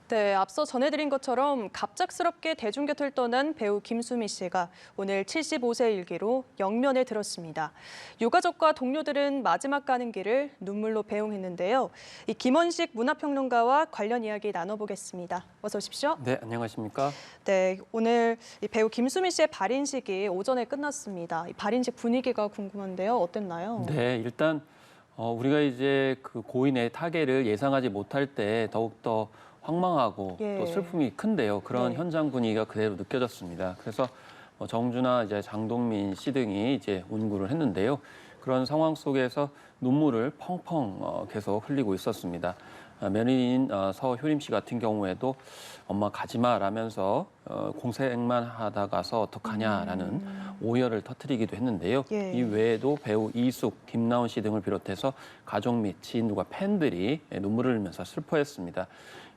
네, 앞서 전해드린 것처럼 갑작스럽게 대중곁을 떠난 배우 김수미 씨가 오늘 75세 일기로 영면에 들었습니다. 유가족과 동료들은 마지막 가는 길을 눈물로 배웅했는데요. 이 김원식 문화평론가와 관련 이야기 나눠보겠습니다. 어서 오십시오. 네, 안녕하십니까? 네, 오늘 이 배우 김수미 씨의 발인식이 오전에 끝났습니다. 이 발인식 분위기가 궁금한데요. 어땠나요? 네, 일단 우리가 이제 그 고인의 타계를 예상하지 못할 때 더욱더 황망하고 예. 또 슬픔이 큰데요. 그런 네. 현장 분위기가 그대로 느껴졌습니다. 그래서 정주나 이제 장동민 씨 등이 이제 운구를 했는데요. 그런 상황 속에서 눈물을 펑펑 계속 흘리고 있었습니다. 며느리인 서효림 씨 같은 경우에도 엄마 가지 마라면서 공생만 하다 가서 어떡하냐라는 오열을 터뜨리기도 했는데요. 예. 이 외에도 배우 이숙, 김나온 씨 등을 비롯해서 가족 및 지인들과 팬들이 눈물을 흘리면서 슬퍼했습니다.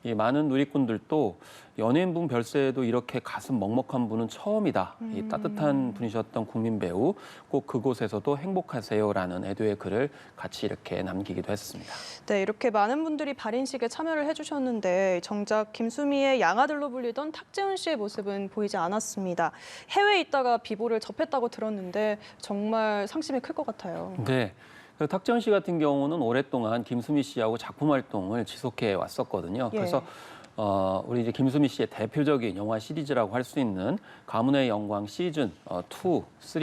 이 많은 누리꾼들도 연예인분 별세에도 이렇게 가슴 먹먹한 분은 처음이다. 이 따뜻한 분이셨던 국민 배우, 꼭 그곳에서도 행복하세요라는 애도의 글을 같이 이렇게 남기기도 했습니다. 네, 이렇게 많은 분들이 발인식에 참여를 해주셨는데 정작 김수미의 양아들로 불리던 탁재훈 씨의 모습은 보이지 않았습니다. 해외에 있다가 비보를 접했다고 들었는데 정말 상심이 클 것 같아요. 네. 그 탁재훈 씨 같은 경우는 오랫동안 김수미 씨하고 작품 활동을 지속해 왔었거든요. 예. 그래서 우리 이제 김수미 씨의 대표적인 영화 시리즈라고 할 수 있는 가문의 영광 시즌 2, 3,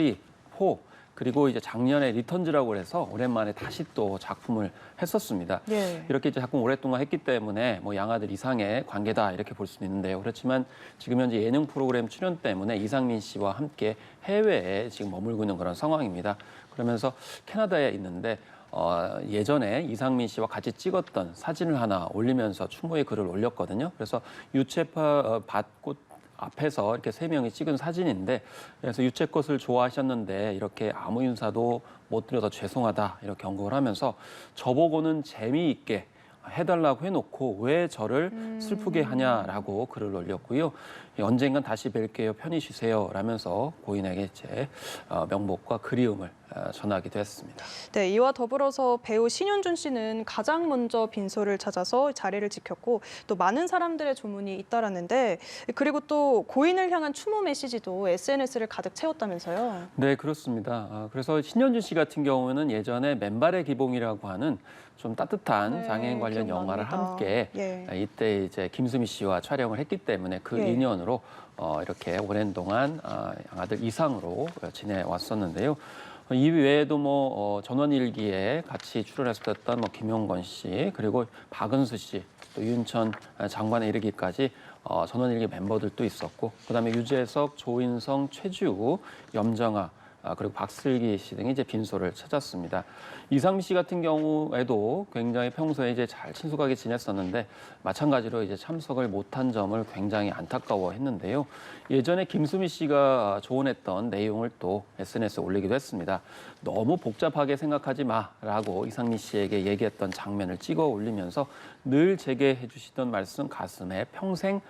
4 그리고 이제 작년에 리턴즈라고 해서 오랜만에 다시 또 작품을 했었습니다. 예. 이렇게 이제 작품 오랫동안 했기 때문에 뭐 양아들 이상의 관계다 이렇게 볼 수는 있는데요. 그렇지만 지금 현재 예능 프로그램 출연 때문에 이상민 씨와 함께 해외에 지금 머물고 있는 그런 상황입니다. 그러면서 캐나다에 있는데 예전에 이상민 씨와 같이 찍었던 사진을 하나 올리면서 추모의 글을 올렸거든요. 그래서 유채파 밭꽃 앞에서 이렇게 세 명이 찍은 사진인데 그래서 유채꽃을 좋아하셨는데 이렇게 아무 인사도 못 드려서 죄송하다 이렇게 언급을 하면서 저보고는 재미있게 해달라고 해놓고 왜 저를 슬프게 하냐라고 글을 올렸고요. 언젠간 다시 뵐게요. 편히 쉬세요. 라면서 고인에게 제 명복과 그리움을 전하기도 했습니다. 네, 이와 더불어서 배우 신윤준 씨는 가장 먼저 빈소를 찾아서 자리를 지켰고 또 많은 사람들의 조문이 잇따랐는데 그리고 또 고인을 향한 추모 메시지도 SNS를 가득 채웠다면서요. 네, 그렇습니다. 그래서 신현준 씨 같은 경우는 예전에 맨발의 기봉이라고 하는 좀 따뜻한 네, 장애인 관련 영화를 기억납니다. 함께 예. 이때 이제 김수미 씨와 촬영을 했기 때문에 그 예. 인연으로 이렇게 오랜 동안 양아들 이상으로 지내왔었는데요. 이 외에도 뭐 전원일기에 같이 출연했었던 뭐 김용건 씨 그리고 박은수 씨 또 윤천 장관에 이르기까지 전원일기 멤버들도 있었고 그다음에 유재석, 조인성, 최지우, 염정아 그리고 박슬기 씨 등이 이제 빈소를 찾았습니다. 이상미 씨 같은 경우에도 굉장히 평소에 이제 잘 친숙하게 지냈었는데 마찬가지로 이제 참석을 못한 점을 굉장히 안타까워했는데요. 예전에 김수미 씨가 조언했던 내용을 또 SNS에 올리기도 했습니다. 너무 복잡하게 생각하지 마라고 이상미 씨에게 얘기했던 장면을 찍어 올리면서 늘 제게 해주시던 말씀 가슴에 평생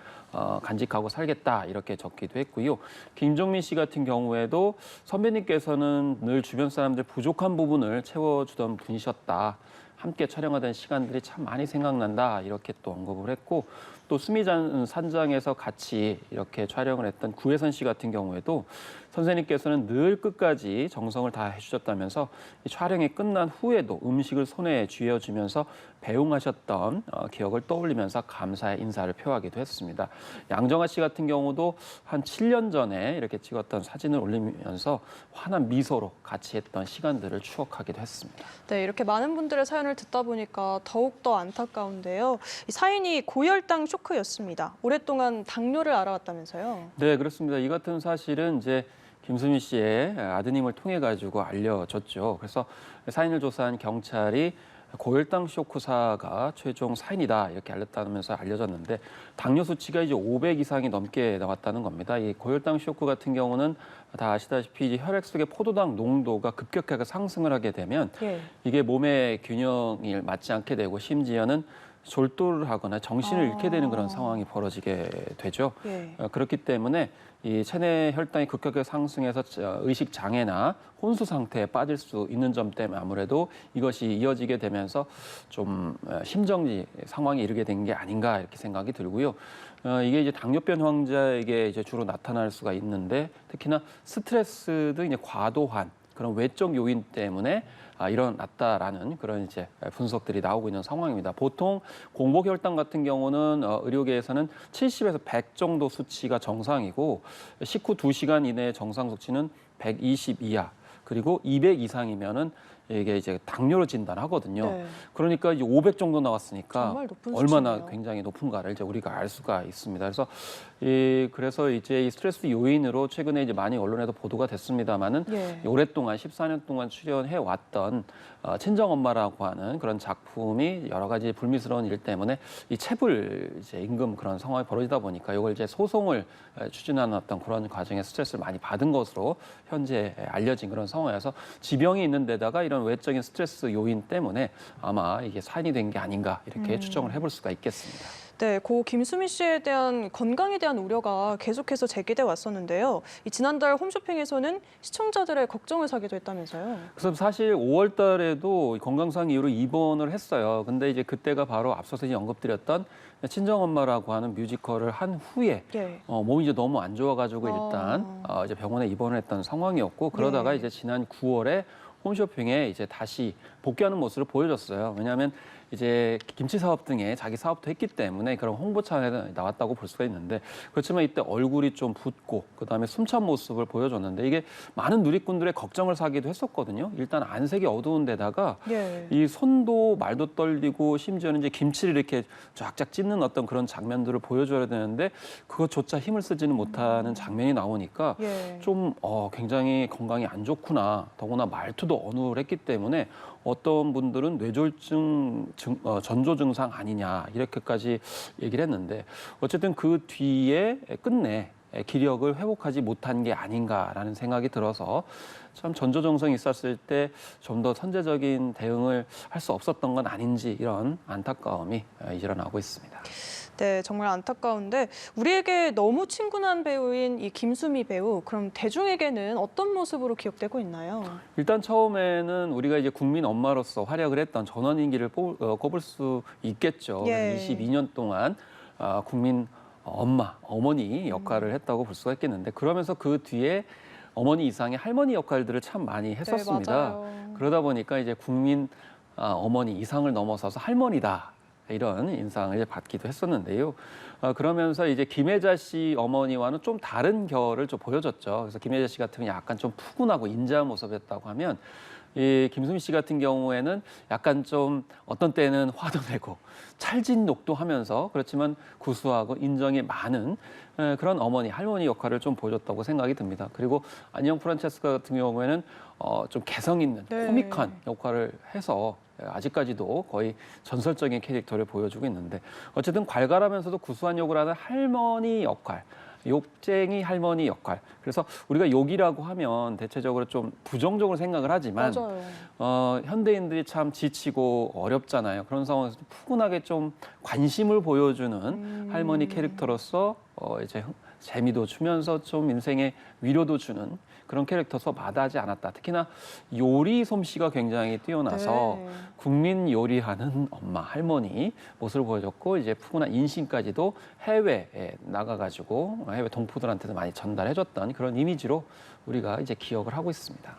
간직하고 살겠다 이렇게 적기도 했고요. 김종민 씨 같은 경우에도 선배님께서는 늘 주변 사람들 부족한 부분을 채워주던 분이셨다. 함께 촬영하던 시간들이 참 많이 생각난다 이렇게 또 언급을 했고 또 수미잔 산장에서 같이 이렇게 촬영을 했던 구혜선 씨 같은 경우에도 선생님께서는 늘 끝까지 정성을 다 해주셨다면서 이 촬영이 끝난 후에도 음식을 손에 쥐어주면서 배웅하셨던 기억을 떠올리면서 감사의 인사를 표하기도 했습니다. 양정아 씨 같은 경우도 한 7년 전에 이렇게 찍었던 사진을 올리면서 환한 미소로 같이 했던 시간들을 추억하기도 했습니다. 네, 이렇게 많은 분들의 사연을 듣다 보니까 더욱더 안타까운데요. 이 사인이 고혈당 쇼크였습니다. 오랫동안 당뇨를 알아왔다면서요. 네, 그렇습니다. 이 같은 사실은 이제 김수미 씨의 아드님을 통해 가지고 알려졌죠. 그래서 사인을 조사한 경찰이 고혈당 쇼크사가 최종 사인이다 이렇게 알렸다면서 알려졌는데 당뇨 수치가 이제 500 이상이 넘게 나왔다는 겁니다. 이 고혈당 쇼크 같은 경우는 다 아시다시피 이제 혈액 속의 포도당 농도가 급격하게 상승을 하게 되면 예. 이게 몸의 균형이 맞지 않게 되고 심지어는 졸도를 하거나 정신을 잃게 되는 그런 상황이 벌어지게 되죠. 예. 그렇기 때문에 이 체내 혈당이 급격하게 상승해서 의식 장애나 혼수 상태에 빠질 수 있는 점 때문에 아무래도 이것이 이어지게 되면서 좀 심정지 상황에 이르게 된 게 아닌가 이렇게 생각이 들고요. 이게 이제 당뇨병 환자에게 이제 주로 나타날 수가 있는데 특히나 스트레스 등 이제 과도한 그런 외적 요인 때문에 일어났다라는 그런 이제 분석들이 나오고 있는 상황입니다. 보통 공복 혈당 같은 경우는 의료계에서는 70에서 100 정도 수치가 정상이고 식후 2시간 이내의 정상 수치는 120 이하 그리고 200 이상이면은 이게 이제 당뇨로 진단하거든요. 네. 그러니까 이제 500 정도 나왔으니까 정말 높은 얼마나 수치네요. 굉장히 높은가를 이제 우리가 알 수가 있습니다. 그래서 이제 이 스트레스 요인으로 최근에 이제 많이 언론에도 보도가 됐습니다만은 예. 오랫동안 14년 동안 출연해 왔던 친정 엄마라고 하는 그런 작품이 여러 가지 불미스러운 일 때문에 이 체불 이제 임금 그런 상황이 벌어지다 보니까 이걸 이제 소송을 추진하는 어떤 그런 과정에 스트레스를 많이 받은 것으로 현재 알려진 그런 상황이어서 지병이 있는 데다가 이런 외적인 스트레스 요인 때문에 아마 이게 사인이 된 게 아닌가 이렇게 추정을 해볼 수가 있겠습니다. 네, 고 김수미 씨에 대한 건강에 대한 우려가 계속해서 제기돼 왔었는데요. 이 지난달 홈쇼핑에서는 시청자들의 걱정을 사기도 했다면서요. 그래서 사실 5월 달에도 건강상 이유로 입원을 했어요. 근데 이제 그때가 바로 앞서서 이제 언급드렸던 친정엄마라고 하는 뮤지컬을 한 후에 예. 몸이 이제 너무 안 좋아가지고 일단 이제 병원에 입원을 했던 상황이었고 그러다가 네. 이제 지난 9월에 홈쇼핑에 이제 다시 복귀하는 모습을 보여줬어요. 왜냐하면 이제 김치 사업 등의 자기 사업도 했기 때문에 그런 홍보차원에 나왔다고 볼 수가 있는데 그렇지만 이때 얼굴이 좀 붓고 그다음에 숨찬 모습을 보여줬는데 이게 많은 누리꾼들의 걱정을 사기도 했었거든요. 일단 안색이 어두운 데다가 예. 이 손도 말도 떨리고 심지어는 이제 김치를 이렇게 쫙쫙 찢는 어떤 그런 장면들을 보여줘야 되는데 그것조차 힘을 쓰지는 못하는 장면이 나오니까 예. 좀 굉장히 건강이 안 좋구나. 더구나 말투도 어눌했기 때문에 어떤 분들은 뇌졸중 전조 증상 아니냐 이렇게까지 얘기를 했는데 어쨌든 그 뒤에 끝내 기력을 회복하지 못한 게 아닌가라는 생각이 들어서 참 전조 증상이 있었을 때 좀 더 선제적인 대응을 할 수 없었던 건 아닌지 이런 안타까움이 일어나고 있습니다. 네, 정말 안타까운데 우리에게 너무 친근한 배우인 이 김수미 배우, 그럼 대중에게는 어떤 모습으로 기억되고 있나요? 일단 처음에는 우리가 이제 국민 엄마로서 활약을 했던 전원일기를 꼽을 수 있겠죠. 예. 22년 동안 국민 어머니 역할을 했다고 볼 수가 있겠는데 그러면서 그 뒤에 어머니 이상의 할머니 역할들을 참 많이 했었습니다. 네, 맞아요. 그러다 보니까 이제 국민 어머니 이상을 넘어서서 할머니다. 이런 인상을 받기도 했었는데요. 그러면서 이제 김혜자 씨 어머니와는 좀 다른 결을 좀 보여줬죠. 그래서 김혜자 씨 같은 경우는 약간 좀 푸근하고 인자한 모습이었다고 하면 이 김수미 씨 같은 경우에는 약간 좀 어떤 때는 화도 내고 찰진 욕도 하면서 그렇지만 구수하고 인정이 많은 그런 어머니, 할머니 역할을 좀 보여줬다고 생각이 듭니다. 그리고 안녕 프란체스카 같은 경우에는 좀 개성 있는 네. 코믹한 역할을 해서 아직까지도 거의 전설적인 캐릭터를 보여주고 있는데 어쨌든 괄괄하면서도 구수한 욕을 하는 할머니 역할, 욕쟁이 할머니 역할. 그래서 우리가 욕이라고 하면 대체적으로 좀 부정적으로 생각을 하지만 맞아요. 현대인들이 참 지치고 어렵잖아요. 그런 상황에서 푸근하게 좀 관심을 보여주는 할머니 캐릭터로서 이제 재미도 주면서 좀 인생에 위로도 주는 그런 캐릭터서 마다하지 않았다. 특히나 요리 솜씨가 굉장히 뛰어나서 네. 국민 요리하는 엄마, 할머니 모습을 보여줬고 이제 푸근한 인심까지도 해외에 나가가지고 해외 동포들한테도 많이 전달해줬던 그런 이미지로 우리가 이제 기억을 하고 있습니다.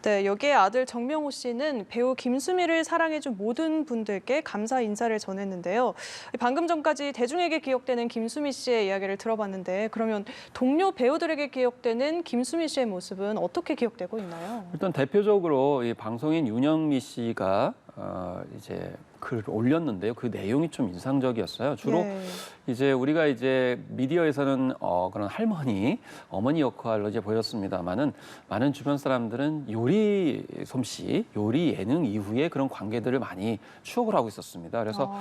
네, 여기에 아들 정명호 씨는 배우 김수미를 사랑해준 모든 분들께 감사 인사를 전했는데요. 방금 전까지 대중에게 기억되는 김수미 씨의 이야기를 들어봤는데 그러면 동료 배우들에게 기억되는 김수미 씨의 모습은 어떻게 기억되고 있나요? 일단 대표적으로 이 방송인 윤영미 씨가 이제 글을 올렸는데요. 그 내용이 좀 인상적이었어요. 주로 예. 이제 우리가 이제 미디어에서는 그런 할머니, 어머니 역할로 이제 보였습니다만은 많은 주변 사람들은 요리 솜씨, 요리 예능 이후에 그런 관계들을 많이 추억을 하고 있었습니다. 그래서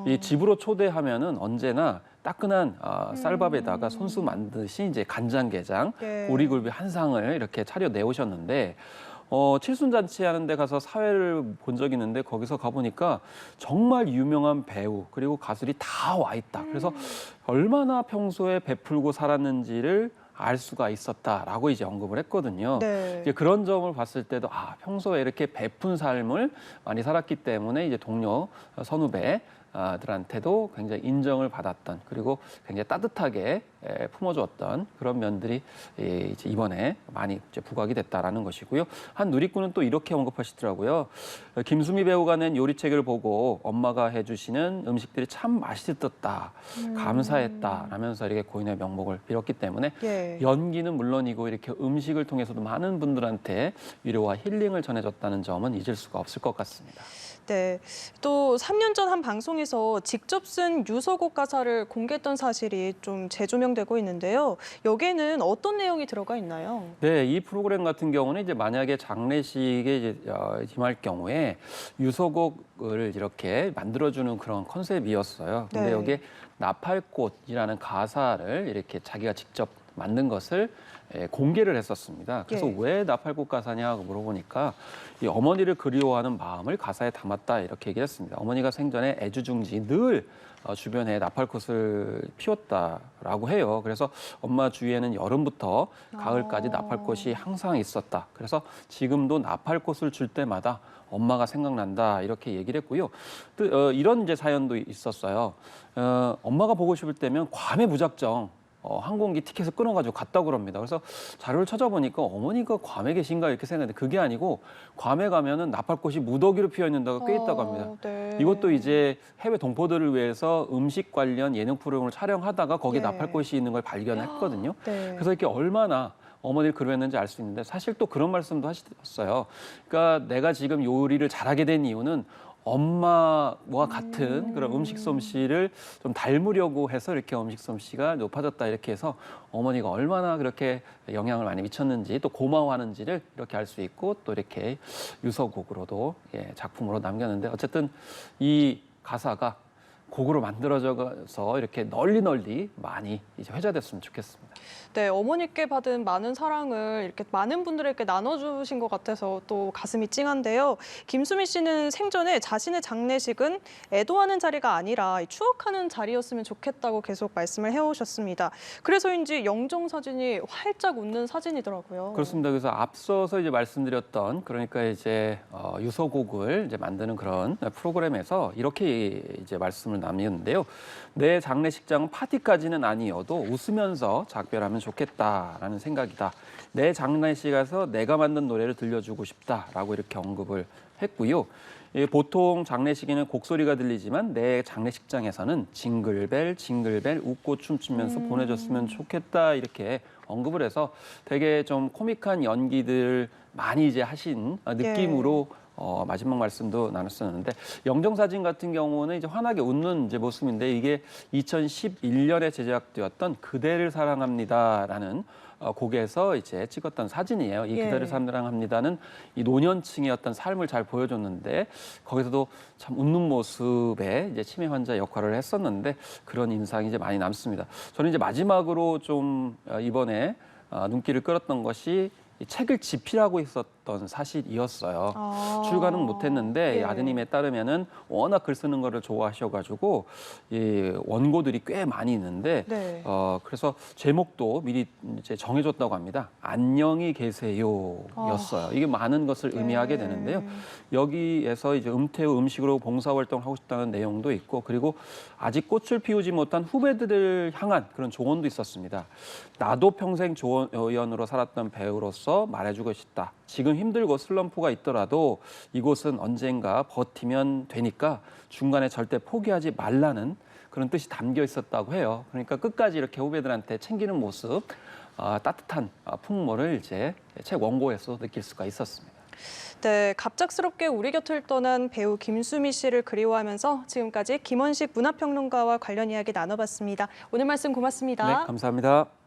이 집으로 초대하면은 언제나 따끈한 쌀밥에다가 손수 만드신 이제 간장게장, 예. 오리굴비 한 상을 이렇게 차려 내오셨는데 칠순잔치 하는 데 가서 사회를 본 적이 있는데 거기서 가보니까 정말 유명한 배우 그리고 가수들이 다 와 있다. 그래서 얼마나 평소에 베풀고 살았는지를 알 수가 있었다라고 이제 언급을 했거든요. 네. 이제 그런 점을 봤을 때도 평소에 이렇게 베푼 삶을 많이 살았기 때문에 이제 동료 선후배들한테도 굉장히 인정을 받았던 그리고 굉장히 따뜻하게 품어주었던 그런 면들이 이제 이번에 많이 이제 부각이 됐다라는 것이고요. 한 누리꾼은 또 이렇게 언급하시더라고요. 김수미 배우가 낸 요리책을 보고 엄마가 해주시는 음식들이 참 맛있었다, 감사했다 라면서 이렇게 고인의 명복을 빌었기 때문에 예. 연기는 물론이고 이렇게 음식을 통해서도 많은 분들한테 위로와 힐링을 전해줬다는 점은 잊을 수가 없을 것 같습니다. 네. 또 3년 전 한 방송에서 직접 쓴 유서곡 가사를 공개했던 사실이 좀 재조명되고 있는데요. 여기에는 어떤 내용이 들어가 있나요? 네, 이 프로그램 같은 경우는 이제 만약에 장례식에 이제 임할 경우에 유서곡을 이렇게 만들어주는 그런 컨셉이었어요. 근데 네. 여기에 나팔꽃이라는 가사를 이렇게 자기가 직접 만든 것을 공개를 했었습니다. 그래서 예. 왜 나팔꽃 가사냐고 물어보니까 이 어머니를 그리워하는 마음을 가사에 담았다 이렇게 얘기를 했습니다. 어머니가 생전에 애주중지 늘 주변에 나팔꽃을 피웠다라고 해요. 그래서 엄마 주위에는 여름부터 가을까지 나팔꽃이 항상 있었다. 그래서 지금도 나팔꽃을 줄 때마다 엄마가 생각난다 이렇게 얘기를 했고요. 또 이런 이제 사연도 있었어요. 엄마가 보고 싶을 때면 괌에 무작정 항공기 티켓을 끊어가지고 갔다고 그럽니다. 그래서 자료를 찾아보니까 어머니가 괌에 계신가 이렇게 생각했는데 그게 아니고 괌에 가면은 나팔꽃이 무더기로 피어 있는 데가 꽤 있다고 합니다. 네. 이것도 이제 해외 동포들을 위해서 음식 관련 예능 프로그램을 촬영하다가 거기에 예. 나팔꽃이 있는 걸 발견했거든요. 네. 그래서 이렇게 얼마나 어머니를 그리웠는지 알 수 있는데 사실 또 그런 말씀도 하셨어요. 그러니까 내가 지금 요리를 잘하게 된 이유는 엄마와 같은 그런 음식 솜씨를 좀 닮으려고 해서 이렇게 음식 솜씨가 높아졌다 이렇게 해서 어머니가 얼마나 그렇게 영향을 많이 미쳤는지 또 고마워하는지를 이렇게 알 수 있고 또 이렇게 유서곡으로도 작품으로 남겼는데 어쨌든 이 가사가 곡으로 만들어져서 이렇게 널리 많이 이제 회자됐으면 좋겠습니다. 네, 어머니께 받은 많은 사랑을 이렇게 많은 분들에게 나눠주신 것 같아서 또 가슴이 찡한데요. 김수미 씨는 생전에 자신의 장례식은 애도하는 자리가 아니라 추억하는 자리였으면 좋겠다고 계속 말씀을 해오셨습니다. 그래서인지 영정 사진이 활짝 웃는 사진이더라고요. 그렇습니다. 그래서 앞서서 이제 말씀드렸던 그러니까 이제 유서곡을 이제 만드는 그런 프로그램에서 이렇게 이제 말씀을 남겼는데요. 내 장례식장은 파티까지는 아니어도 웃으면서 작별하면 좋겠다라는 생각이다. 내 장례식에서 내가 만든 노래를 들려주고 싶다라고 이렇게 언급을 했고요. 보통 장례식에는 곡소리가 들리지만 내 장례식장에서는 징글벨 징글벨 웃고 춤추면서 보내줬으면 좋겠다 이렇게 언급을 해서 되게 좀 코믹한 연기들 많이 이제 하신 느낌으로 마지막 말씀도 나눴었는데 영정사진 같은 경우는 이제 환하게 웃는 이제 모습인데 이게 2011년에 제작되었던 그대를 사랑합니다라는 곡에서 이제 찍었던 사진이에요. 이 그대를 사랑합니다는 이 노년층의 어떤 삶을 잘 보여줬는데 거기서도 참 웃는 모습에 이제 치매 환자 역할을 했었는데 그런 인상이 이제 많이 남습니다. 저는 이제 마지막으로 좀 이번에 눈길을 끌었던 것이 이 책을 집필하고 있었던 사실이었어요. 출간은 못했는데 아드님에 따르면은 워낙 글 쓰는 거를 좋아하셔가지고 이 원고들이 꽤 많이 있는데 그래서 제목도 미리 이제 정해줬다고 합니다. 안녕히 계세요였어요. 이게 많은 것을 의미하게 되는데요. 여기에서 이제 은퇴 후 음식으로 봉사활동을 하고 싶다는 내용도 있고 그리고 아직 꽃을 피우지 못한 후배들을 향한 그런 조언도 있었습니다. 나도 평생 조연으로 살았던 배우로서 말해주고 싶다. 지금 힘들고 슬럼프가 있더라도 이곳은 언젠가 버티면 되니까 중간에 절대 포기하지 말라는 그런 뜻이 담겨 있었다고 해요. 그러니까 끝까지 이렇게 후배들한테 챙기는 모습, 따뜻한 풍모를 이제 책 원고에서 느낄 수가 있었습니다. 네, 갑작스럽게 우리 곁을 떠난 배우 김수미 씨를 그리워하면서 지금까지 김원식 문화평론가와 관련 이야기 나눠봤습니다. 오늘 말씀 고맙습니다. 네, 감사합니다.